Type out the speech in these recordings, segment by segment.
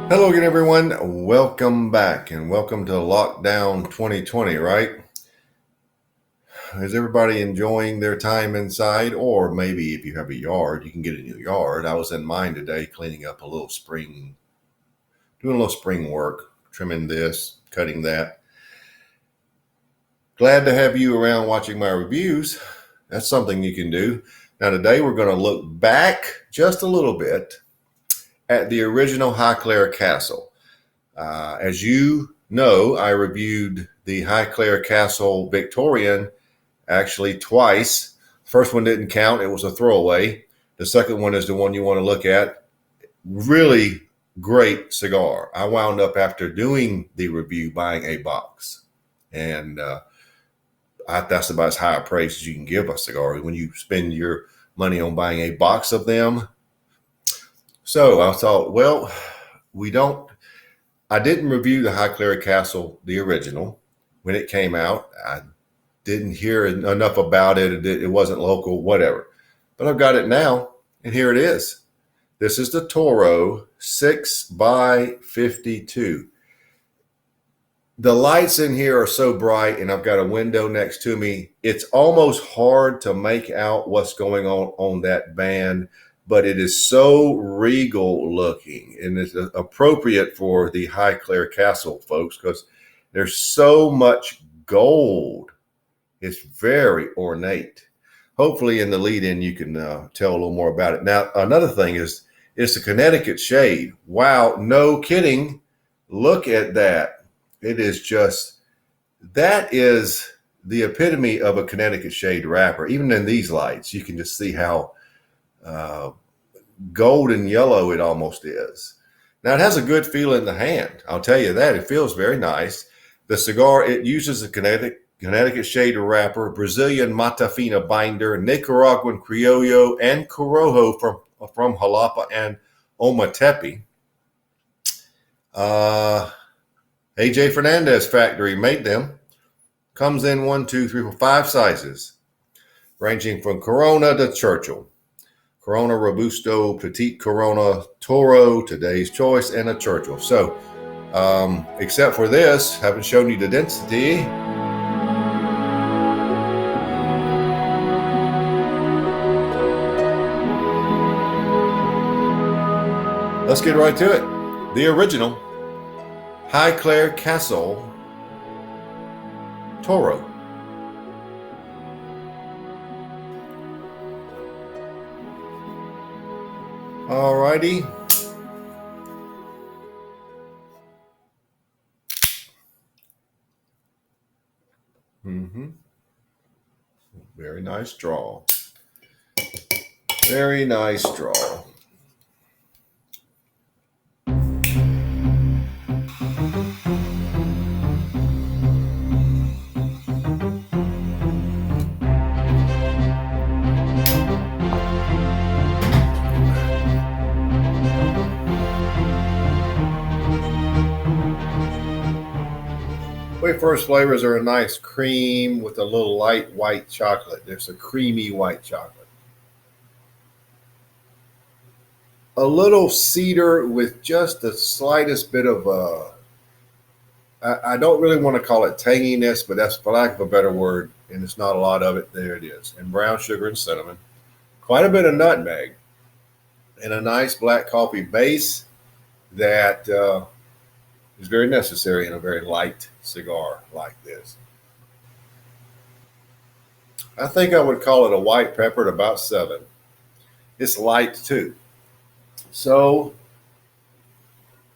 Hello again, everyone. Welcome back and welcome to Lockdown 2020, right? Is everybody enjoying their time inside? Or maybe if you have a yard, you can get a new yard. I was in mine today cleaning up a little spring, doing a little spring work, trimming this, cutting that. Glad to have you around watching my reviews. That's something you can do. Now, today we're going to look back just a little bit at the original Highclere Castle. As you know, I reviewed the Highclere Castle Victorian actually twice. First one didn't count, it was a throwaway. The second one is the one you want to look at. Really great cigar. I wound up, after doing the review, buying a box. And that's about as high a price as you can give a cigar when you spend your money on buying a box of them. So I thought, well, I didn't review the Highclere Castle, the original, when it came out. I didn't hear enough about it. It wasn't local, whatever. But I've got it now, and here it is. This is the Toro 6x52. The lights in here are so bright, and I've got a window next to me. It's almost hard to make out what's going on that band, but it is so regal looking, and it's appropriate for the Highclere Castle folks because there's so much gold. It's very ornate. Hopefully in the lead-in you can tell a little more about it. Now, another thing is it's a Connecticut shade. Wow, no kidding. Look at that. It is just, that is the epitome of a Connecticut shade wrapper. Even in these lights, you can just see how golden yellow it almost is. Now, it has a good feel in the hand. I'll tell you that. It feels very nice. The cigar, it uses a Connecticut shade wrapper, Brazilian Matafina binder, Nicaraguan Criollo, and Corojo from Jalapa and Ometepe. AJ Fernandez factory made them. Comes in 1, 2, 3, 4, 5 sizes, ranging from Corona to Churchill. Corona Robusto, Petite Corona, Toro, Today's Choice, and a Churchill. So, except for this, haven't shown you the density. Let's get right to it. The original Highclere Castle Toro. Alrighty. Very nice draw. Very nice draw. Way first flavors are a nice cream with a little light white chocolate. There's a creamy white chocolate. A little cedar with just the slightest bit of I don't really want to call it tanginess, but that's for lack of a better word, and it's not a lot of it. There it is. And brown sugar and cinnamon. Quite a bit of nutmeg. And a nice black coffee base that is very necessary in a very light cigar like this. I think I would call it a white pepper at about 7. It's light too. So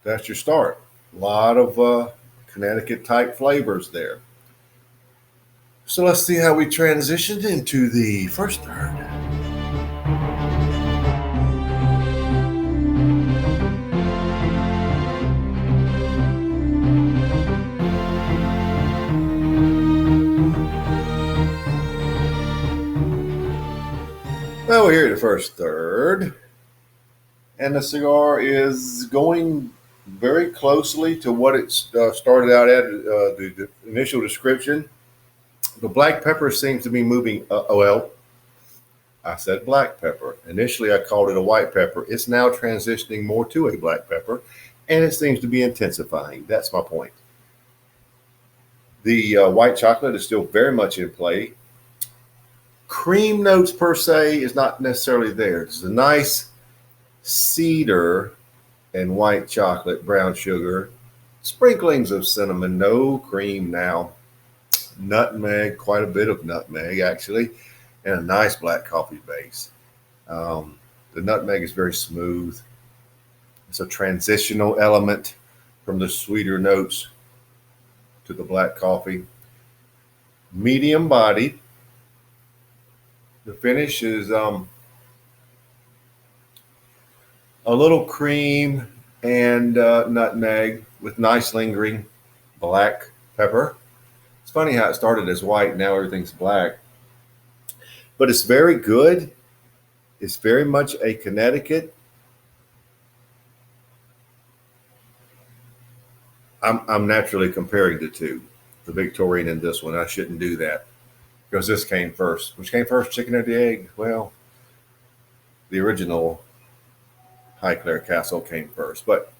that's your start. A lot of Connecticut type flavors there. So let's see how we transitioned into the first third. Well, we're here at the first third, and the cigar is going very closely to what it started out at, the initial description. The black pepper seems to be moving, well, I said black pepper. Initially, I called it a white pepper. It's now transitioning more to a black pepper, and it seems to be intensifying. That's my point. The white chocolate is still very much in play. Cream notes per se is not necessarily there. It's a nice cedar and white chocolate, brown sugar, sprinklings of cinnamon, no cream now, nutmeg, quite a bit of nutmeg actually, and a nice black coffee base. The nutmeg is very smooth. It's a transitional element from the sweeter notes to the black coffee. Medium bodied. The finish is a little cream and nutmeg with nice lingering black pepper. It's funny how it started as white, now everything's black. But it's very good. It's very much a Connecticut. I'm naturally comparing the two, the Victorian and this one. I shouldn't do that because this came first. Which came first, chicken or the egg? Well, the original Highclere Castle came first, but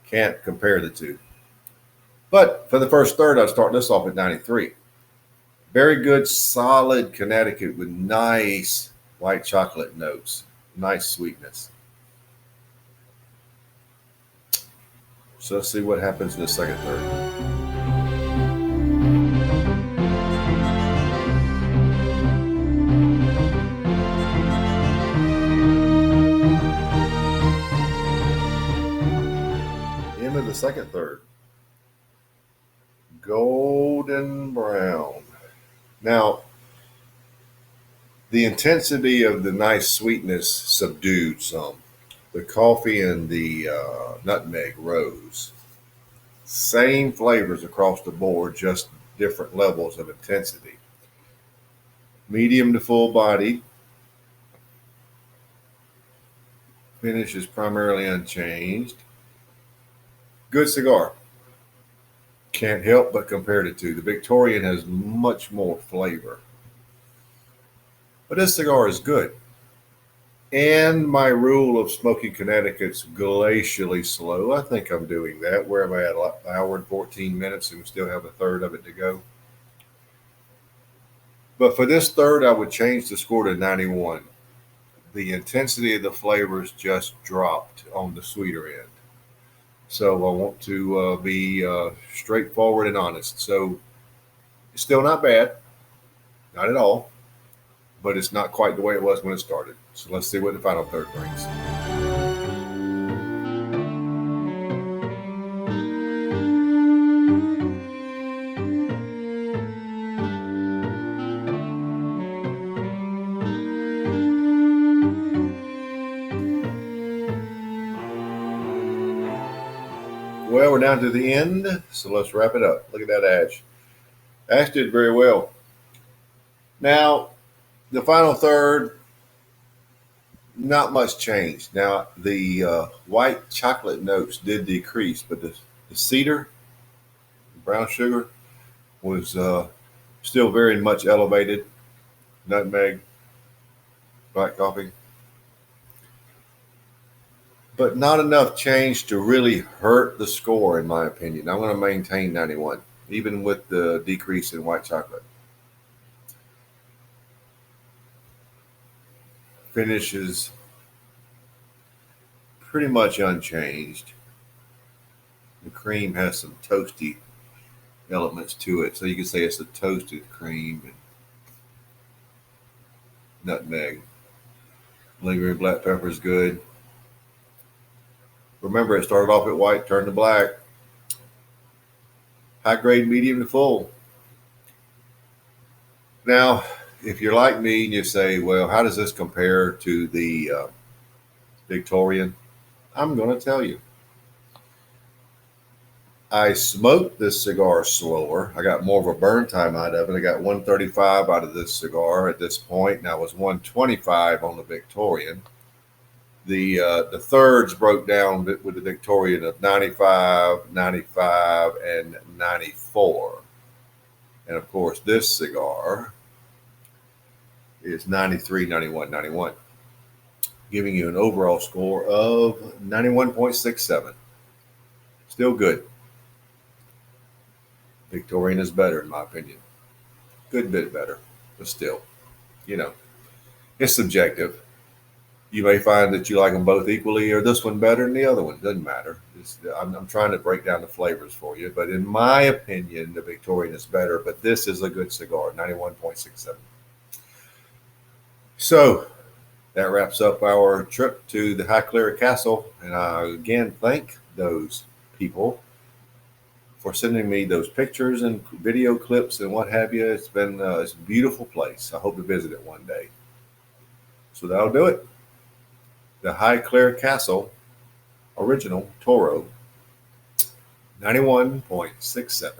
can't compare the two. But for the first third, I'd start this off at 93. Very good, solid Connecticut with nice white chocolate notes, nice sweetness. So let's see what happens in the second third. Into the second third. Golden brown. Now, the intensity of the nice sweetness subdued some. The coffee and the nutmeg rose. Same flavors across the board, just different levels of intensity. Medium to full body. Finish is primarily unchanged. Good cigar. Can't help but compare it to. The Victorian has much more flavor. But this cigar is good. And my rule of smoking Connecticut's glacially slow. I think I'm doing that. Where am I at? An hour and 14 minutes and we still have a third of it to go. But for this third, I would change the score to 91. The intensity of the flavors just dropped on the sweeter end. So I want to be straightforward and honest. So it's still not bad, not at all, but it's not quite the way it was when it started. So let's see what the final third brings. Well, we're down to the end, so let's wrap it up. Look at that Ash. Ash did very well. Now, the final third, not much changed. Now, the white chocolate notes did decrease, but the cedar, the brown sugar, was still very much elevated. Nutmeg, black coffee. But not enough change to really hurt the score, in my opinion. I'm going to maintain 91, even with the decrease in white chocolate. Finish is pretty much unchanged. The cream has some toasty elements to it, so you can say it's a toasted cream and nutmeg. Lingering black pepper is good. Remember, it started off at white, turned to black. High grade, medium to full. Now, if you're like me and you say, well, how does this compare to the Victorian? I'm going to tell you. I smoked this cigar slower. I got more of a burn time out of it. I got 135 out of this cigar at this point, and I was 125 on the Victorian. The thirds broke down with the Victorian of 95, 95, and 94. And of course, this cigar is 93, 91, 91, giving you an overall score of 91.67. Still good. Victorian is better, in my opinion. Good bit better, but still, you know, it's subjective. You may find that you like them both equally, or this one better than the other one. Doesn't matter. I'm trying to break down the flavors for you, but in my opinion, the Victorian is better. But this is a good cigar, 91.67. So that wraps up our trip to the Highclere Castle, and I again thank those people for sending me those pictures and video clips and what have you. It's a beautiful place. I hope to visit it one day. So that'll do it. The Highclere Castle Original Toro, 91.67.